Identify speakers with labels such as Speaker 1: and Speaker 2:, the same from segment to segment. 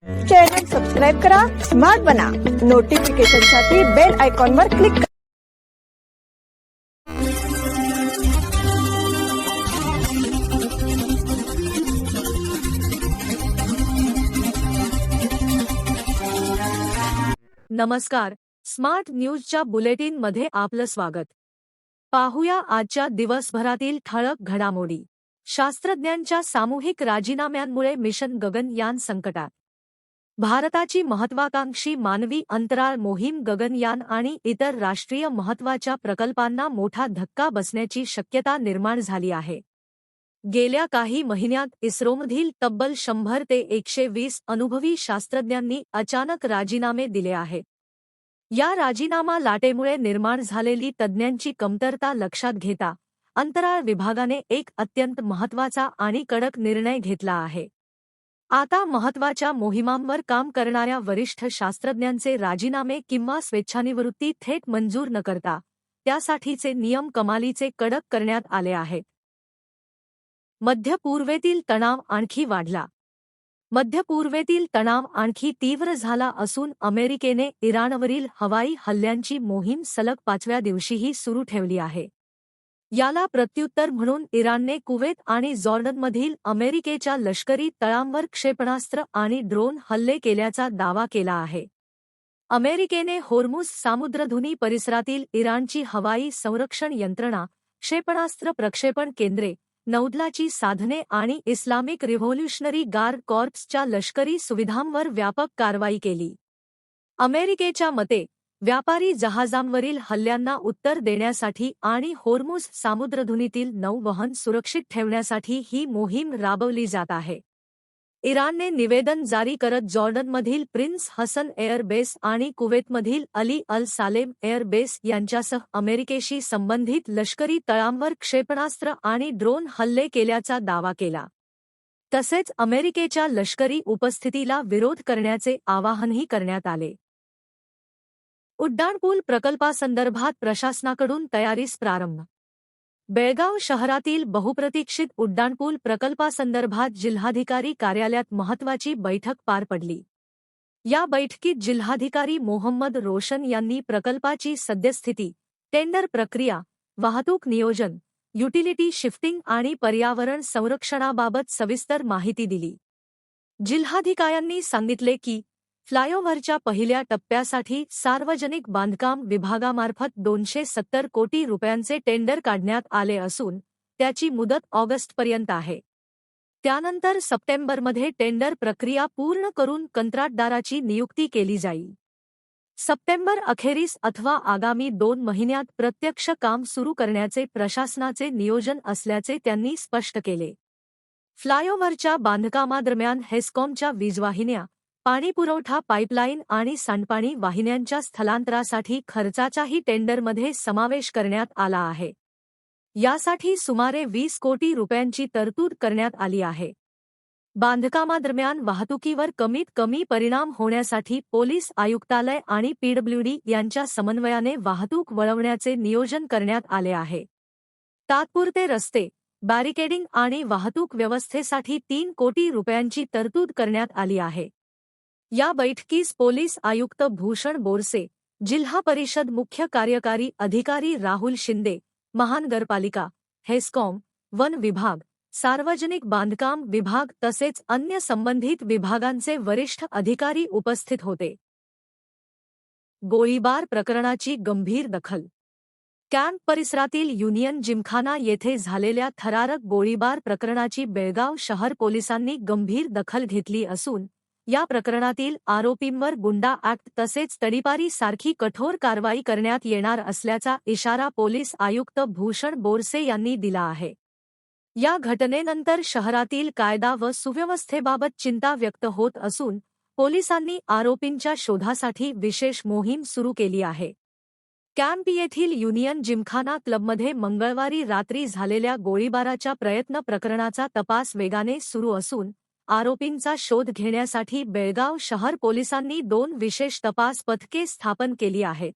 Speaker 1: Channel subscribe करा, smart बना, नोटिफिकेशनसाठी bell आयकॉनवर क्लिक करा.
Speaker 2: नमस्कार, स्मार्ट न्यूजच्या बुलेटिन मध्ये आपलं स्वागत. पाहूया आजच्या दिवसभरातील ठळक घडामोडी. शास्त्रज्ञांच्या सामूहिक राजीनाम्यांमुळे मिशन गगनयान संकटात. भारताची महत्त्वाकांक्षी मानवी अंतराळ मोहीम गगनयान आणि इतर राष्ट्रीय महत्त्वाच्या प्रकल्पांना मोठा धक्का बसण्याची शक्यता निर्माण झाली आहे. गेल्या काही महिन्यात इस्रोमधील तब्बल 100 ते 120 अनुभवी शास्त्रज्ञांनी अचानक राजीनामे दिले आहेत. या राजीनामा लाटेमुळे निर्माण झालेली तज्ज्ञांची कमतरता लक्षात घेता अंतराळ विभागाने एक अत्यंत महत्त्वाचा आणि कडक निर्णय घेतला आहे. आता महत्त्वाच्या मोहिमांवर काम करणाऱ्या वरिष्ठ शास्त्रज्ञांचे राजीनामे किंवा स्वेच्छानिवृत्ती थेट मंजूर न करता त्यासाठीचे नियम कमालीचे कडक करण्यात आले आहेत. मध्य पूर्वेतील तणाव आणखी वाढला. मध्य पूर्वेतील तणाव आणखी तीव्र झाला असून अमेरिकेने इराणवरील हवाई हल्ल्यांची मोहीम सलग 5व्या दिवशीही सुरू ठेवली आहे. याला प्रत्युत्तर म्हणून इराणने कुवेत आणि जॉर्डनमधील अमेरिकेच्या लष्करी तळांवर क्षेपणास्त्र आणि ड्रोन हल्ले केल्याचा दावा केला आहे. अमेरिकेने होर्मुझ सामुद्रधुनी परिसरातील इराणची हवाई संरक्षण यंत्रणा, क्षेपणास्त्र प्रक्षेपण केंद्रे, नौदलाची साधने आणि इस्लामिक रिव्होल्यूशनरी गार्ड कॉर्प्सच्या लष्करी सुविधांवर व्यापक कारवाई केली. अमेरिकेच्या मते व्यापारी जहाजांवरील हल्ल्यांना उत्तर देण्यासाठी आणि होर्मुझ सामुद्रधुनीतील नौवहन सुरक्षित ठेवण्यासाठी ही मोहीम राबवली जात आहे. इराणने निवेदन जारी करत जॉर्डनमधील प्रिन्स हसन एअरबेस आणि कुवेतमधील अली अल सालेम एअरबेस यांच्यासह अमेरिकेशी संबंधित लष्करी तळांवर क्षेपणास्त्र आणि ड्रोन हल्ले केल्याचा दावा केला. तसेच अमेरिकेच्या लष्करी उपस्थितीला विरोध करण्याचे आवाहनही करण्यात आले. उड्डाणपूल प्रकल्पासंदर्भात प्रशासनाकडून तयारीस प्रारंभ. बेळगाव शहरातील बहुप्रतीक्षित उड्डाणपूल प्रकल्पासंदर्भात जिल्हाधिकारी कार्यालयात महत्त्वाची बैठक पार पडली. या बैठकीत जिल्हाधिकारी मोहम्मद रोशन यांनी प्रकल्पाची सद्यस्थिती, टेंडर प्रक्रिया, वाहतूक नियोजन, युटिलिटी शिफ्टिंग आणि पर्यावरण संरक्षणाबाबत सविस्तर माहिती दिली. जिल्हाधिकाऱ्यांनी सांगितले की फ्लायओव्हरच्या पहिल्या टप्प्यासाठी सार्वजनिक बांधकाम विभागामार्फत 270 कोटी रुपयांचे टेंडर काढण्यात आले असून त्याची मुदत ऑगस्टपर्यंत आहे. त्यानंतर सप्टेंबरमध्ये टेंडर प्रक्रिया पूर्ण करून कंत्राटदाराची नियुक्ती केली जाईल. सप्टेंबर अखेरीस अथवा आगामी 2 महिन्यात प्रत्यक्ष काम सुरू करण्याचे प्रशासनाचे नियोजन असल्याचे त्यांनी स्पष्ट केले. फ्लायओव्हरच्या बांधकामादरम्यान हेस्कॉमच्या वीजवाहिन्या, पाणीपुरवठा पाईपलाईन आणि सांडपाणी वाहिन्यांच्या स्थलांतरासाठी खर्चाचाही टेंडरमध्ये समावेश करण्यात आला आहे. यासाठी सुमारे 20 कोटी रुपयांची तरतूद करण्यात आली आहे. बांधकामादरम्यान वाहतुकीवर कमीत कमी परिणाम होण्यासाठी पोलीस आयुक्तालय आणि पीडब्ल्यूडी यांच्या समन्वयाने वाहतूक वळवण्याचे नियोजन करण्यात आले आहे. तात्पुरते रस्ते, बॅरिकेडिंग आणि वाहतूक व्यवस्थेसाठी 3 कोटी रुपयांची तरतूद करण्यात आली आहे. या बैठकीस पोलीस आयुक्त भूषण बोरसे, जिल्हा परिषद मुख्य कार्यकारी अधिकारी राहुल शिंदे, महानगरपालिका, हेस्कॉम, वन विभाग, सार्वजनिक बांधकाम विभाग तसेच अन्य संबंधित विभागांचे वरिष्ठ अधिकारी उपस्थित होते. गोळीबार प्रकरणाची गंभीर दखल. कॅम्प परिसरातील युनियन जिमखाना येथे झालेल्या थरारक गोळीबार प्रकरणाची बेळगाव शहर पोलिसांनी गंभीर दखल घेतली असून या प्रकरणातील आरोपींवर गुंडा ॲक्ट तसेच तडीपारी सारखी कठोर कारवाई करण्यात येणार असल्याचा इशारा पोलीस आयुक्त भूषण बोरसे यांनी दिला आहे. या घटनेनंतर शहरातील कायदा व सुव्यवस्थेबाबत चिंता व्यक्त होत असून पोलिसांनी आरोपींच्या शोधासाठी विशेष मोहीम सुरू केली आहे. कॅम्प येथील युनियन जिमखाना क्लबमध्ये मंगळवारी रात्री झालेल्या गोळीबाराच्या प्रयत्न प्रकरणाचा तपास वेगाने सुरू असून आरोपींचा शोध घेण्यासाठी बेळगाव शहर पोलिसांनी 2 विशेष तपास पथके स्थापन केली आहेत.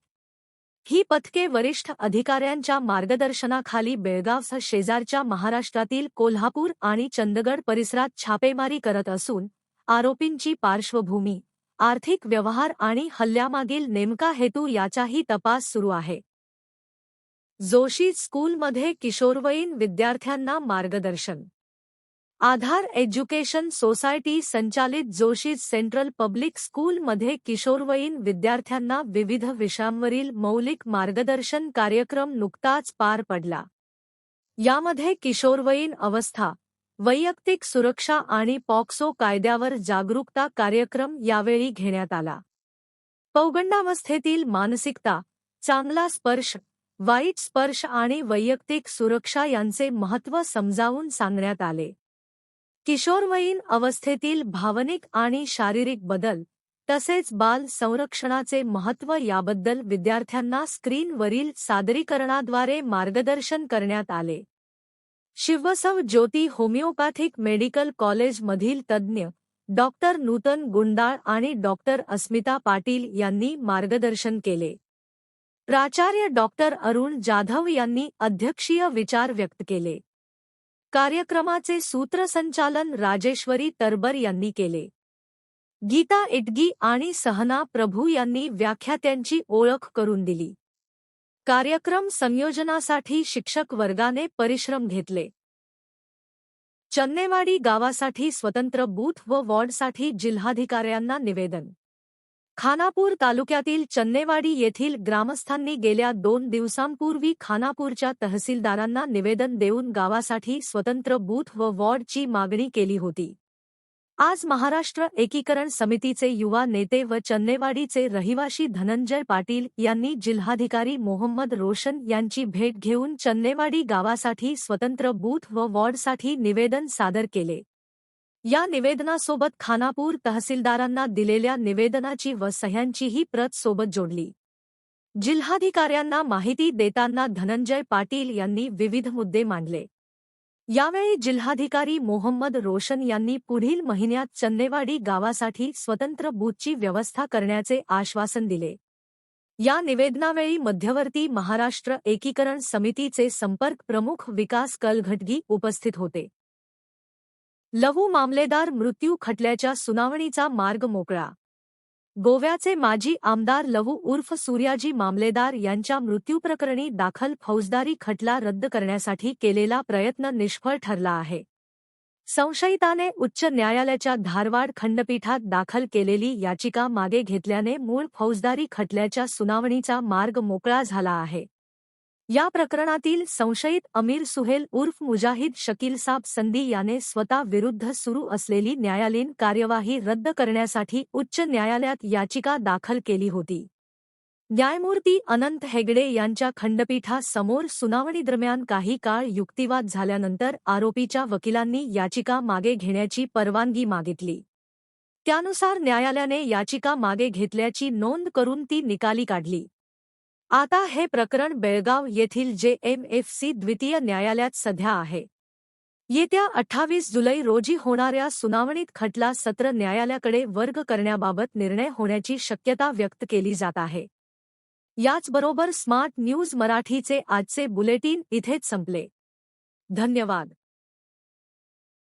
Speaker 2: ही पथके वरिष्ठ अधिकाऱ्यांच्या मार्गदर्शनाखाली बेळगावसह शेजारच्या महाराष्ट्रातील कोल्हापूर आणि चंदगड परिसरात छापेमारी करत असून आरोपींची पार्श्वभूमी, आर्थिक व्यवहार आणि हल्ल्यामागील नेमका हेतू याचाही तपास सुरू आहे. जोशी स्कूलमध्ये किशोरवयीन विद्यार्थ्यांना मार्गदर्शन. आधार एज्युकेशन सोसायटी संचालित जोशी सेंट्रल पब्लिक स्कूलमध्ये किशोरवयीन विद्यार्थ्यांना विविध विषयांवरील मौलिक मार्गदर्शन कार्यक्रम नुकताच पार पडला. यामध्ये किशोरवयीन अवस्था, वैयक्तिक सुरक्षा आणि पॉक्सो कायद्यावर जागरूकता कार्यक्रम यावेळी घेण्यात आला. पौगंडावस्थेतील मानसिकता, चांगला स्पर्श, वाईट स्पर्श आणि वैयक्तिक सुरक्षा यांचे महत्त्व समजावून सांगण्यात आले. किशोरवयीन अवस्थेतील भावनिक आणि शारीरिक बदल तसेच बाल संरक्षणाचे महत्त्व याबद्दल विद्यार्थ्यांना स्क्रीनवरील सादरीकरणाद्वारे मार्गदर्शन करण्यात आले. शिवसव ज्योती होमिओपॅथिक मेडिकल कॉलेजमधील तज्ज्ञ डॉक्टर नूतन गुंडाळ आणि डॉक्टर अस्मिता पाटील यांनी मार्गदर्शन केले. प्राचार्य डॉक्टर अरुण जाधव यांनी अध्यक्षीय विचार व्यक्त केले. कार्यक्रमाचे सूत्रसंचालन राजेश्वरी तरबर यांनी केले. गीता इटगी आणि सहना प्रभू यांनी व्याख्यात्यांची ओळख करून दिली. कार्यक्रम संयोजनासाठी शिक्षक वर्गाने परिश्रम घेतले. चन्नेवाडी गावासाठी स्वतंत्र बूथ व वॉर्डसाठी जिल्हाधिकाऱ्यांना निवेदन. खानापूर तालुक्यातील चन्नेवाडी येथील ग्रामस्थांनी गेल्या 2 दिवसांपूर्वी खानापूरच्या तहसीलदारांना निवेदन देऊन गावासाठी स्वतंत्र बूथ व वॉर्डची मागणी केली होती. आज महाराष्ट्र एकीकरण समितीचे युवा नेते व चन्नेवाडीचे रहिवाशी धनंजय पाटील यांनी जिल्हाधिकारी मोहम्मद रोशन यांची भेट घेऊन चन्नेवाडी गावासाठी स्वतंत्र बूथ व वॉर्डसाठी निवेदन सादर केले. या निवेदनासोबत खानापूर तहसीलदारांना दिलेल्या निवेदनाची व सह्यांचीही प्रत सोबत जोडली. जिल्हाधिकाऱ्यांना माहिती देताना धनंजय पाटील यांनी विविध मुद्दे मांडले. यावेळी जिल्हाधिकारी मोहम्मद रोशन यांनी पुढील महिन्यात चन्नेवाडी गावासाठी स्वतंत्र बूथची व्यवस्था करण्याचे आश्वासन दिले. या निवेदनावेळी मध्यवर्ती महाराष्ट्र एकीकरण समितीचे संपर्क प्रमुख विकास कलघटगी उपस्थित होते. लघु मामलेदार मृत्यू खटल्याच्या सुनावणीचा मार्ग मोकळा. गोव्याचे माजी आमदार लवू उर्फ सूर्याजी मामलेदार यांच्या मृत्यूप्रकरणी दाखल फौजदारी खटला रद्द करण्यासाठी केलेला प्रयत्न निष्फळ ठरला आहे. संशयिताने उच्च न्यायालयाच्या धारवाड खंडपीठात दाखल केलेली याचिका मागे घेतल्याने मूळ फौजदारी खटल्याच्या सुनावणीचा मार्ग मोकळा झाला आहे. या प्रकरणातील संशयित अमीर सुहेल उर्फ मुजाहिद शकीलसाब संधी याने स्वतः विरुद्ध सुरू असलेली न्यायालयीन कार्यवाही रद्द करण्यासाठी उच्च न्यायालयात याचिका दाखल केली होती. न्यायमूर्ती अनंत हेगडे यांच्या खंडपीठासमोर सुनावणीदरम्यान काही काळ युक्तिवाद झाल्यानंतर आरोपीच्या वकिलांनी याचिका मागे घेण्याची परवानगी मागितली. त्यानुसार न्यायालयाने याचिका मागे घेतल्याची नोंद करून ती निकाली काढली. आता हे प्रकरण बेळगाव येथील JMFC द्वितीय न्यायालयात सध्या आहे. येत्या 28 जुलै रोजी होणाऱ्या सुनावणीत खटला सत्र न्यायालयाकडे वर्ग करण्याबाबत निर्णय होण्याची शक्यता व्यक्त केली जात आहे. याचबरोबर स्मार्ट न्यूज मराठीचे आजचे बुलेटिन इथेच संपले. धन्यवाद.